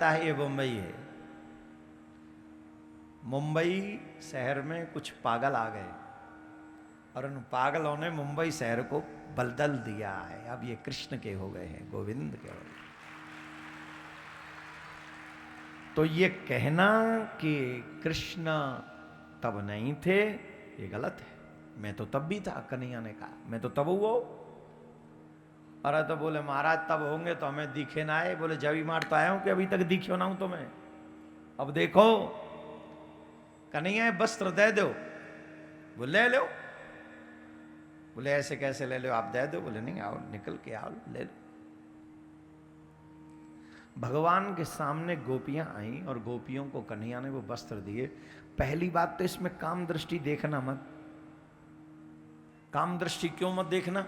जाता है ये मुंबई है। मुंबई शहर में कुछ पागल आ गए और उन पागलों ने मुंबई शहर को बदल दिया है। अब ये कृष्ण के हो गए हैं, गोविंद के हो गए। तो ये कहना कि कृष्ण तब नहीं थे, ये गलत है। मैं तो तब भी था, कन्हैया ने कहा, मैं तो तब हुआ। अरे तो बोले महाराज तब होंगे तो हमें दिखे ना आए। बोले जब ही मार तो आया हूं कि अभी तक दिखो ना हूं तुम्हें। अब देखो कन्हैया वस्त्र दे दो। बोले ले लो। बोले ऐसे कैसे ले लो, आप दे दो। बोले नहीं, आओ निकल के आओ ले लो। भगवान के सामने गोपियां आई और गोपियों को कन्हैया ने वो वस्त्र दिए। पहली बात तो इसमें काम दृष्टि देखना मत। काम दृष्टि क्यों मत देखना,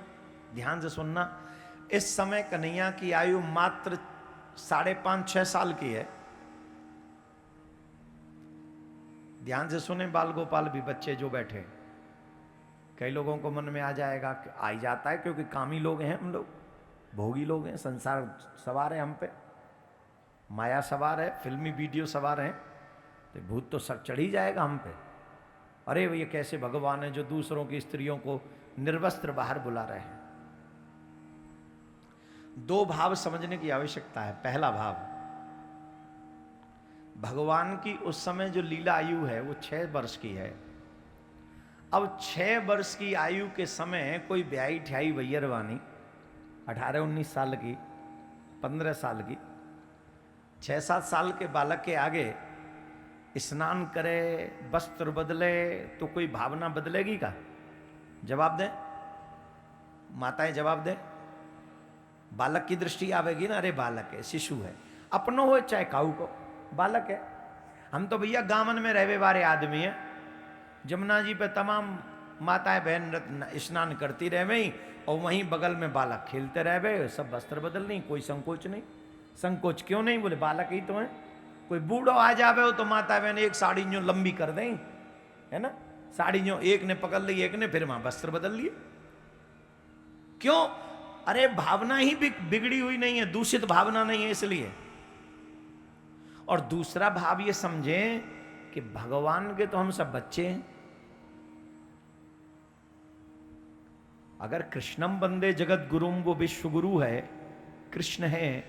ध्यान से सुनना। इस समय कन्हैया की आयु मात्र 5.5-6 साल की है। ध्यान से सुने बाल गोपाल भी, बच्चे जो बैठे। कई लोगों को मन में आ जाएगा, आ ही जाता है क्योंकि कामी लोग हैं हम लोग, भोगी लोग हैं, संसार सवार है हम पे, माया सवार है, फिल्मी वीडियो सवार है, तो भूत तो सब चढ़ ही जाएगा हम पे। अरे ये कैसे भगवान है जो दूसरों की स्त्रियों को निर्वस्त्र बाहर बुला रहे हैं। दो भाव समझने की आवश्यकता है। पहला भाव, भगवान की उस समय जो लीला आयु है वो 6 वर्ष की है। अब 6 वर्ष की आयु के समय कोई ब्याई ठ्याई वैयरवानी 18-19 साल की, 15 साल की, 6-7 साल के बालक के आगे स्नान करे, वस्त्र बदले तो कोई भावना बदलेगी का? जवाब दें माताएं, जवाब दें। बालक की दृष्टि आवेगी ना, अरे बालक है, शिशु है, अपनो हो चाहे काऊ को, बालक है। हम तो भैया गांवन में रहने वाले आदमी है। जमुना जी पे तमाम माताएं बहन स्नान करती रह गई और वहीं बगल में बालक खेलते रह गए, सब वस्त्र बदल नहीं, कोई संकोच नहीं। संकोच क्यों नहीं? बोले बालक ही तो है। कोई बूढ़ो आ जावे हो तो माता बहन एक साड़ी जो लंबी कर दें, है ना, साड़ी जो एक ने पकड़ ली, एक ने, फिर वहां वस्त्र बदल लिए। क्यों? अरे भावना ही बिगड़ी हुई नहीं है, दूषित भावना नहीं है इसलिए। और दूसरा भाव ये समझें कि भगवान के तो हम सब बच्चे हैं। अगर कृष्णम वंदे जगत गुरुम, वो विश्व गुरु है, कृष्ण है,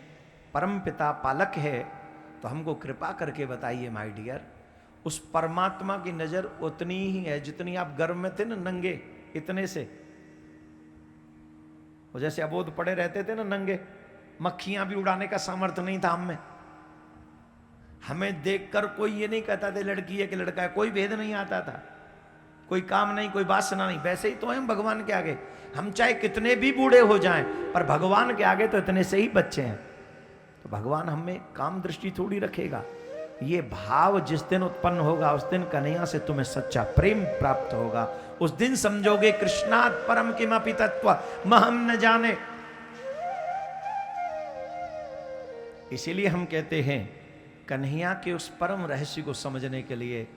परम पिता पालक है, तो हमको कृपा करके बताइए माय डियर, उस परमात्मा की नजर उतनी ही है जितनी आप गर्भ में थे ना नंगे, इतने से। वो जैसे अबोध पड़े रहते थे ना नंगे, मक्खियां भी उड़ाने का सामर्थ्य नहीं था हम में। हमें देखकर कोई ये नहीं कहता था लड़की है कि लड़का है, कोई भेद नहीं आता था, कोई काम नहीं, कोई वासना नहीं। वैसे ही तो हम भगवान के आगे, हम चाहे कितने भी बूढ़े हो जाएं, पर भगवान के आगे तो इतने से ही बच्चे हैं। तो भगवान हमें काम दृष्टि थोड़ी रखेगा। ये भाव जिस दिन उत्पन्न होगा उस दिन कन्हैया से तुम्हें सच्चा प्रेम प्राप्त होगा। उस दिन समझोगे कृष्णात् परम किमपि तत्व महम न जाने। इसीलिए हम कहते हैं कन्हैया के उस परम रहस्य को समझने के लिए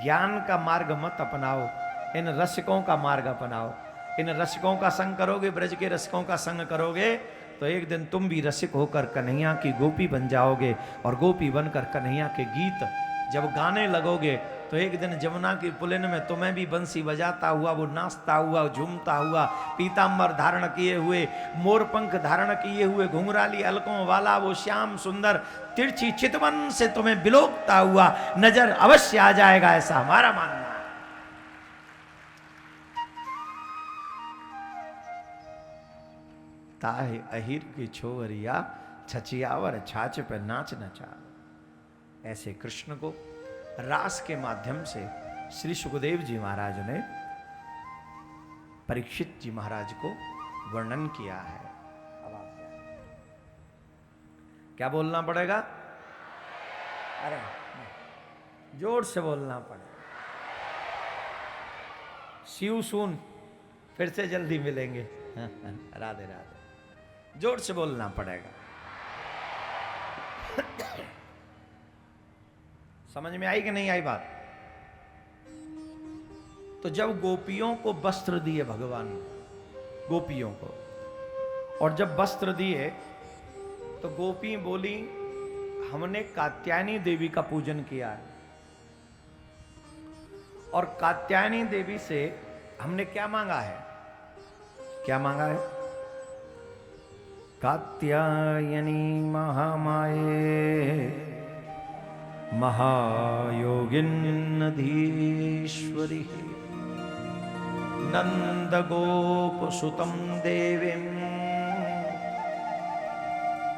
ज्ञान का मार्ग मत अपनाओ, इन रसिकों का मार्ग अपनाओ। इन रसिकों का संग करोगे, ब्रज के रसिकों का संग करोगे, तो एक दिन तुम भी रसिक होकर कन्हैया की गोपी बन जाओगे। और गोपी बनकर कन्हैया के गीत जब गाने लगोगे तो एक दिन जमुना की पुलिन में तुम्हें भी बंसी बजाता हुआ, वो नाचता हुआ, झूमता हुआ, पीतांबर धारण किए हुए, मोरपंख धारण किए हुए, घुंघराली अलकों वाला वो श्याम सुंदर तिरछी चितवन से तुम्हें बिलोकता हुआ नजर अवश्य आ जाएगा, ऐसा हमारा मानना है। ताहे अहिर की छोवरिया छचियावर छाछ पे नाच नचा। ऐसे कृष्ण को रास के माध्यम से श्री सुखदेव जी महाराज ने परीक्षित जी महाराज को वर्णन किया है। अब आप क्या बोलना पड़ेगा? अरे जोर से बोलना पड़ेगा। शिव सुन, फिर से जल्दी मिलेंगे। राधे राधे, जोर से बोलना पड़ेगा। समझ में आई कि नहीं आई बात? तो जब गोपियों को वस्त्र दिए भगवान ने, गोपियों को, और जब वस्त्र दिए तो गोपी बोली हमने कात्यायनी देवी का पूजन किया है, और कात्यायनी देवी से हमने क्या मांगा है? क्या मांगा है? कात्यायनी महामाये महायोगिन्नधीश्वरी नंद गोप सुतम देवीं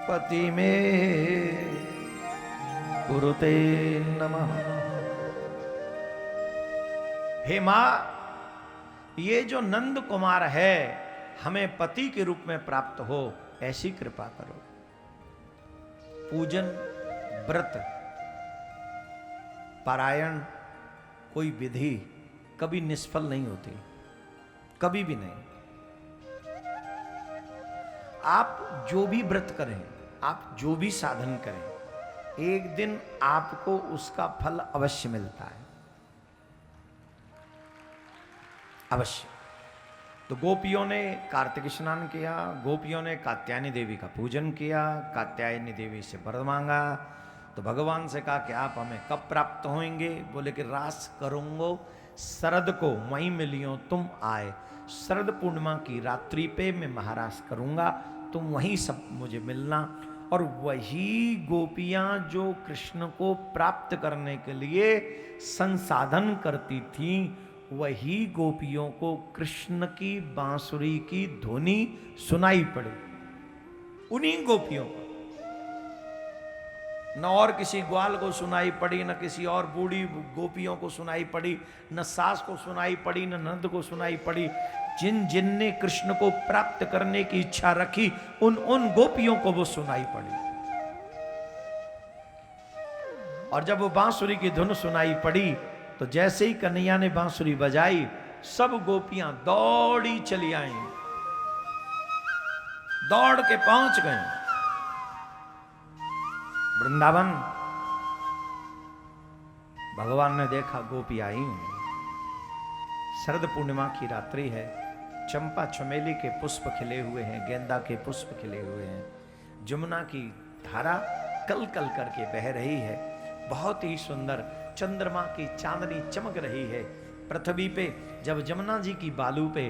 पति में कुरुते नमः। हे मां, ये जो नंद कुमार है हमें पति के रूप में प्राप्त हो, ऐसी कृपा करो। पूजन, व्रत, पारायण, कोई विधि कभी निष्फल नहीं होती, कभी भी नहीं। आप जो भी व्रत करें, आप जो भी साधन करें, एक दिन आपको उसका फल अवश्य मिलता है, अवश्य। तो गोपियों ने कार्तिक स्नान किया, गोपियों ने कात्यायनी देवी का पूजन किया, कात्यायनी देवी से वर मांगा। तो भगवान से कहा कि आप हमें कब प्राप्त होंगे? बोले कि रास करूंगो शरद को वहीं मिलियो तुम आए। शरद पूर्णिमा की रात्रि पे मैं महारास करूंगा, तुम वहीं सब मुझे मिलना। और वही गोपियां जो कृष्ण को प्राप्त करने के लिए संसाधन करती थीं, वही गोपियों को कृष्ण की बांसुरी की ध्वनि सुनाई पड़ी। उन्हीं गोपियों को, न और किसी ग्वाल को सुनाई पड़ी, न किसी और बूढ़ी गोपियों को सुनाई पड़ी, न सास को सुनाई पड़ी, न नंद को सुनाई पड़ी। जिन जिन ने कृष्ण को प्राप्त करने की इच्छा रखी, उन उन गोपियों को वो सुनाई पड़ी। और जब वो बांसुरी की धुन सुनाई पड़ी, तो जैसे ही कन्हैया ने बांसुरी बजाई, सब गोपियां दौड़ी चली आईं, दौड़ के पहुंच गए वृंदावन। भगवान ने देखा गोपी आई। शरद पूर्णिमा की रात्रि है, चंपा चमेली के पुष्प खिले हुए हैं, गेंदा के पुष्प खिले हुए हैं, जमुना की धारा कल कल करके बह रही है, बहुत ही सुंदर। चंद्रमा की चांदनी चमक रही है पृथ्वी पे। जब जमुना जी की बालू पे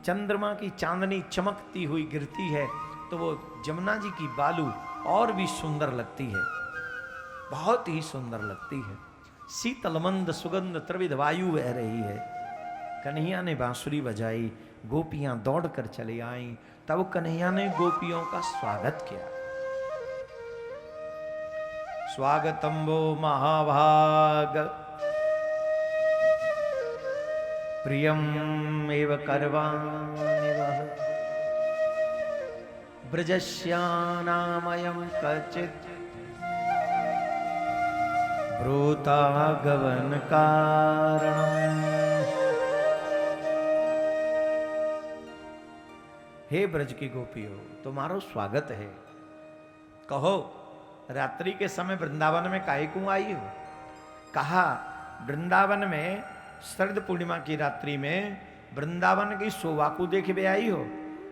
चंद्रमा की चांदनी चमकती हुई गिरती है, तो वो जमुना जी की बालू और भी सुंदर लगती है, बहुत ही सुंदर लगती है। शीतल मंद सुगंध त्रिविध वायु बह रही है। कन्हैया ने बांसुरी बजाई, गोपियां दौड़कर चली आईं। तब कन्हैया ने गोपियों का स्वागत किया। स्वागतम वो महाभाग प्रियम एव करवाणि वः ब्रजस्यानामयं कचित् ब्रूतागमन कारणम्। हे ब्रज की गोपियों, तुम्हारो स्वागत है। कहो, रात्रि के समय वृंदावन में काहे क्यों आई हो? कहा, वृंदावन में शरद पूर्णिमा की रात्रि में वृंदावन की शोभा को देखे आई हो?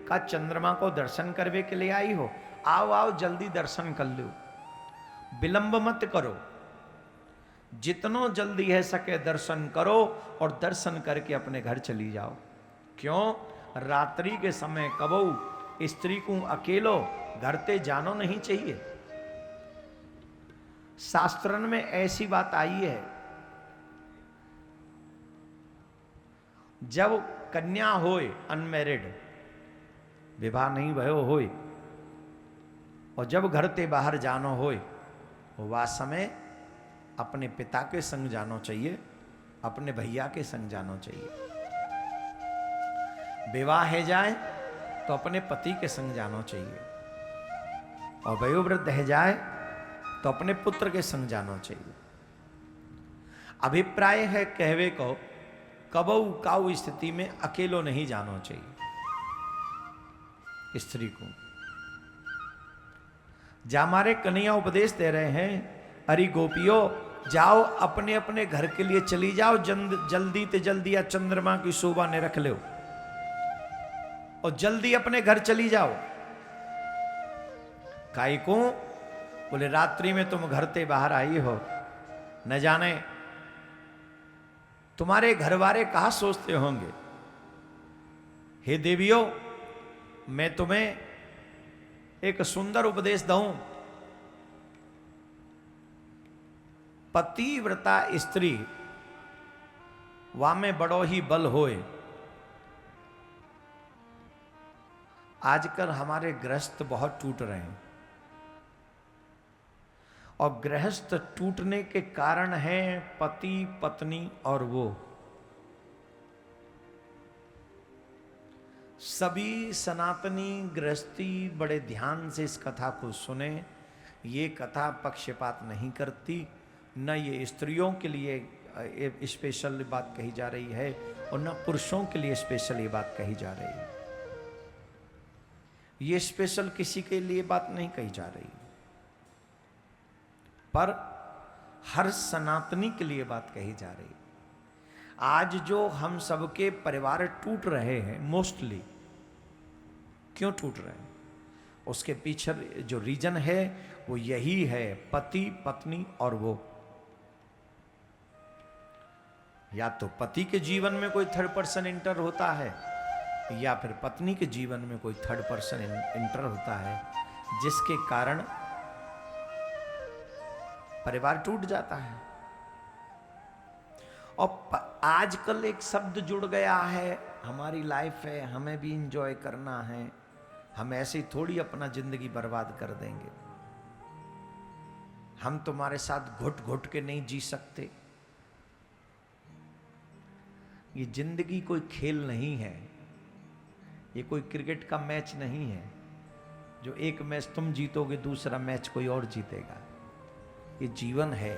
कहा, चंद्रमा को दर्शन करने के लिए आई हो? आओ आओ, जल्दी दर्शन कर लो, विलंब मत करो, जितनो जल्दी है सके दर्शन करो, और दर्शन करके अपने घर चली जाओ। क्यों? रात्रि के समय कबो स्त्री को अकेलो घर ते जानो नहीं चाहिए। शास्त्रन में ऐसी बात आई है, जब कन्या होए, अनमैरिड, विवाह नहीं भयो होए, और जब घर ते बाहर जानो होए, वह समय अपने पिता के संग जानो चाहिए, अपने भैया के संग जानो चाहिए। विवाह है जाए तो अपने पति के संग जानो चाहिए, और वयोवृद्ध है जाए तो अपने पुत्र के संग जाना चाहिए। अभिप्राय है कहवे को, कबऊ काऊ स्थिति में अकेलो नहीं जाना चाहिए स्त्री को। हमारे कन्हैया उपदेश दे रहे हैं, अरे गोपियों, जाओ अपने अपने घर के लिए चली जाओ, जल्दी ते जल्दी या चंद्रमा की शोभा ने रख लो, और जल्दी अपने घर चली जाओ। काई को? बोले रात्रि में तुम घर से बाहर आई हो, न जाने तुम्हारे घर वाले कहा सोचते होंगे। हे देवियों, मैं तुम्हें एक सुंदर उपदेश दूं। पतिव्रता स्त्री वामे बड़ो ही बल होए। आजकल हमारे गृहस्थ बहुत टूट रहे हैं, और गृहस्थ टूटने के कारण है पति पत्नी और वो। सभी सनातनी गृहस्थी बड़े ध्यान से इस कथा को सुने। ये कथा पक्षपात नहीं करती, न ये स्त्रियों के लिए स्पेशल बात कही जा रही है और न पुरुषों के लिए स्पेशल ये बात कही जा रही है। ये स्पेशल किसी के लिए बात नहीं कही जा रही, पर हर सनातनी के लिए बात कही जा रही। आज जो हम सबके परिवार टूट रहे हैं, मोस्टली क्यों टूट रहे हैं, उसके पीछे जो रीजन है वो यही है, पति पत्नी और वो। या तो पति के जीवन में कोई थर्ड पर्सन इंटर होता है, या फिर पत्नी के जीवन में कोई थर्ड पर्सन इंटर होता है, जिसके कारण परिवार टूट जाता है। और आजकल एक शब्द जुड़ गया है, हमारी लाइफ है, हमें भी इंजॉय करना है, हम ऐसे ही थोड़ी अपना जिंदगी बर्बाद कर देंगे। हम तुम्हारे साथ घुट घुट के नहीं जी सकते। ये जिंदगी कोई खेल नहीं है, ये कोई क्रिकेट का मैच नहीं है जो एक मैच तुम जीतोगे दूसरा मैच कोई और जीतेगा। ये जीवन है,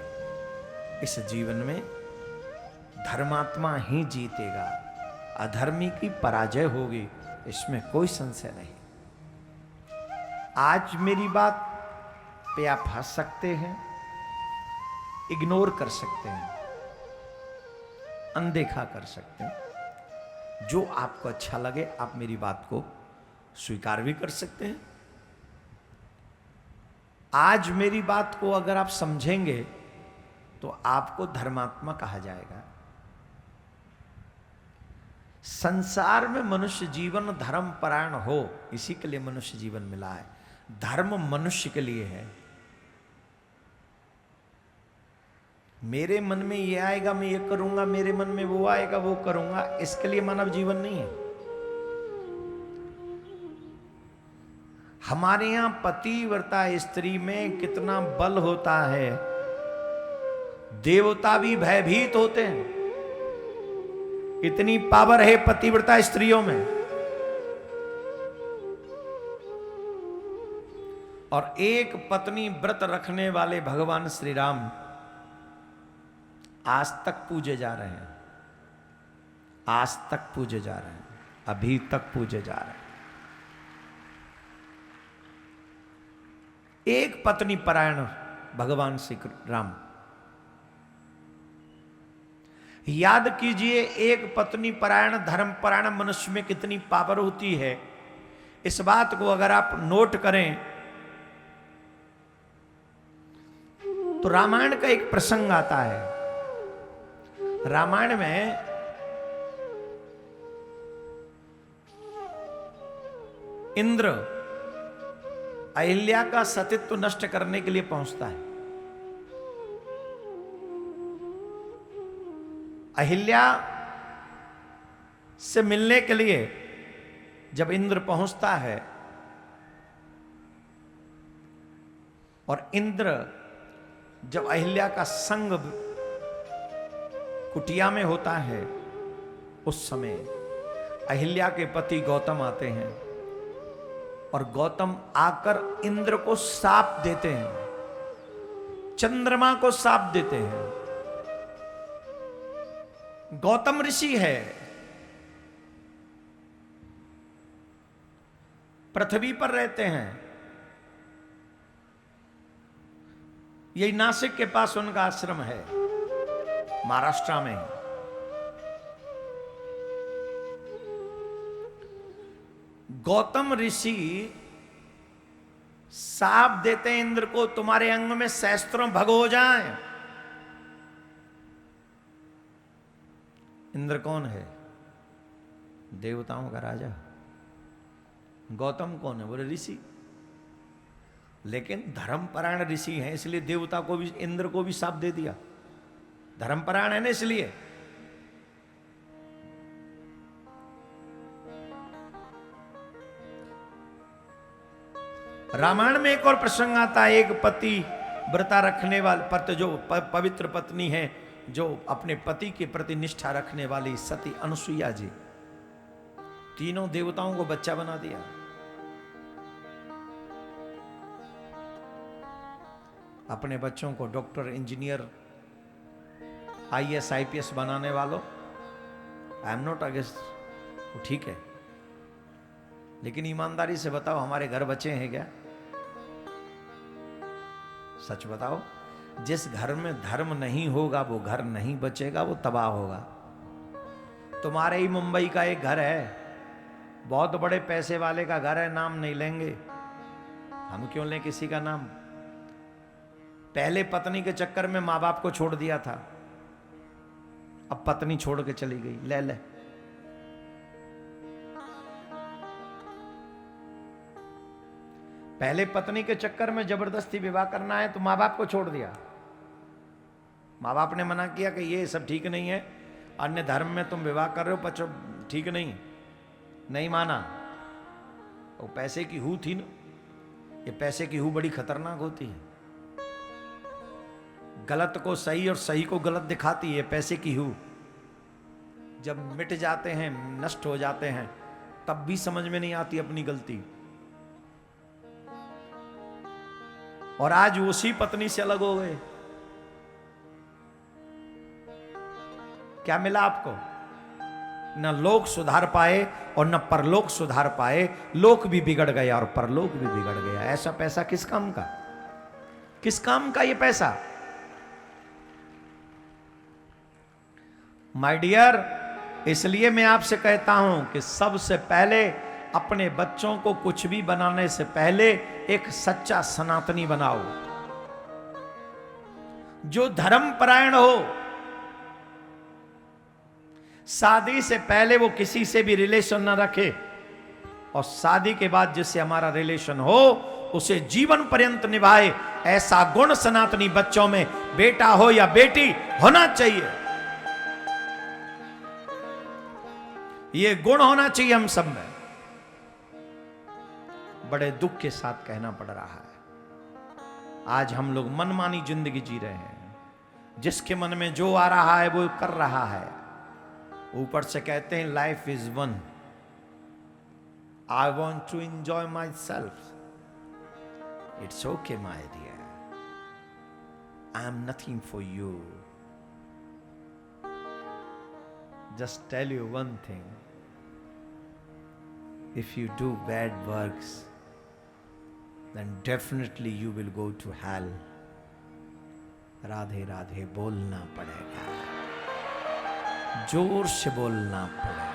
इस जीवन में धर्मात्मा ही जीतेगा, अधर्मी की पराजय होगी, इसमें कोई संशय नहीं। आज मेरी बात पे आप हंस सकते हैं, इग्नोर कर सकते हैं, अनदेखा कर सकते हैं। जो आपको अच्छा लगे आप मेरी बात को स्वीकार भी कर सकते हैं। आज मेरी बात को अगर आप समझेंगे तो आपको धर्मात्मा कहा जाएगा। संसार में मनुष्य जीवन धर्म परायण हो, इसी के लिए मनुष्य जीवन मिला है। धर्म मनुष्य के लिए है। मेरे मन में ये आएगा मैं ये करूंगा, मेरे मन में वो आएगा वो करूंगा, इसके लिए मानव जीवन नहीं है। हमारे यहां पतिव्रता स्त्री में कितना बल होता है, देवता भी भयभीत होते हैं। इतनी पावर है पतिव्रता स्त्रियों में। और एक पत्नी व्रत रखने वाले भगवान श्री राम आज तक पूजे जा रहे हैं, आज तक पूजे जा रहे हैं, अभी तक पूजे जा रहे हैं। एक पत्नी परायण भगवान श्री राम। याद कीजिए, एक पत्नी परायण धर्म परायण मनुष्य में कितनी पावर होती है। इस बात को अगर आप नोट करें तो रामायण का एक प्रसंग आता है। रामायण में इंद्र अहिल्या का सतीत्व नष्ट करने के लिए पहुंचता है। अहिल्या से मिलने के लिए जब इंद्र पहुंचता है और इंद्र जब अहिल्या का संग कुटिया में होता है, उस समय अहिल्या के पति गौतम आते हैं और गौतम आकर इंद्र को शाप देते हैं, चंद्रमा को शाप देते हैं। गौतम ऋषि है, पृथ्वी पर रहते हैं। यही नासिक के पास उनका आश्रम है, महाराष्ट्र में। गौतम ऋषि साप देते हैं इंद्र को, तुम्हारे अंग में सहस्त्रों भग हो जाए। इंद्र कौन है? देवताओं का राजा। गौतम कौन है? बोले ऋषि। लेकिन धर्मपरायण ऋषि हैं, इसलिए देवता को भी, इंद्र को भी शाप दे दिया। धर्मपरायण है ना, इसलिए। रामायण में एक और प्रसंग आता है, एक पति व्रता रखने वाले पति, जो पवित्र पत्नी है, जो अपने पति के प्रति निष्ठा रखने वाली सती अनुसुईया जी, तीनों देवताओं को बच्चा बना दिया। अपने बच्चों को डॉक्टर, इंजीनियर, IAS IPS बनाने वालों, आई एम नॉट अगेंस्ट, ठीक है, लेकिन ईमानदारी से बताओ, हमारे घर बचे हैं क्या? सच बताओ। जिस घर में धर्म नहीं होगा वो घर नहीं बचेगा, वो तबाह होगा। तुम्हारे ही मुंबई का एक घर है, बहुत बड़े पैसे वाले का घर है, नाम नहीं लेंगे, हम क्यों लें किसी का नाम। पहले पत्नी के चक्कर में मां बाप को छोड़ दिया था, अब पत्नी छोड़ के चली गई, ले ले। पहले पत्नी के चक्कर में जबरदस्ती विवाह करना है तो मां बाप को छोड़ दिया, मां बाप ने मना किया कि ये सब ठीक नहीं है, अन्य धर्म में तुम विवाह कर रहे हो, बच्चों ठीक नहीं माना। वो पैसे की हू थी ना, ये पैसे की हू बड़ी खतरनाक होती है, गलत को सही और सही को गलत दिखाती है। पैसे की हू जब मिट जाते हैं, नष्ट हो जाते हैं, तब भी समझ में नहीं आती अपनी गलती। और आज उसी पत्नी से अलग हो गए। क्या मिला आपको? न लोक सुधार पाए और न परलोक सुधार पाए, लोक भी बिगड़ गया और परलोक भी बिगड़ गया। ऐसा पैसा किस काम का? किस काम का ये पैसा? माय डियर, इसलिए मैं आपसे कहता हूं कि सबसे पहले अपने बच्चों को कुछ भी बनाने से पहले एक सच्चा सनातनी बनाओ, जो धर्मपरायण हो। शादी से पहले वो किसी से भी रिलेशन न रखे, और शादी के बाद जिससे हमारा रिलेशन हो उसे जीवन पर्यंत निभाए। ऐसा गुण सनातनी बच्चों में, बेटा हो या बेटी, होना चाहिए। ये गुण होना चाहिए हम सब में। बड़े दुख के साथ कहना पड़ रहा है, आज हम लोग मनमानी जिंदगी जी रहे हैं, जिसके मन में जो आ रहा है वो कर रहा है। ऊपर से कहते हैं life is one, I want to enjoy myself. It's okay my dear, I am nothing for you. Just tell you one thing, if you do bad works, then definitely you will go to hell. Radhe Radhe बोलना पड़ेगा, जोर से बोलना पड़ेगा।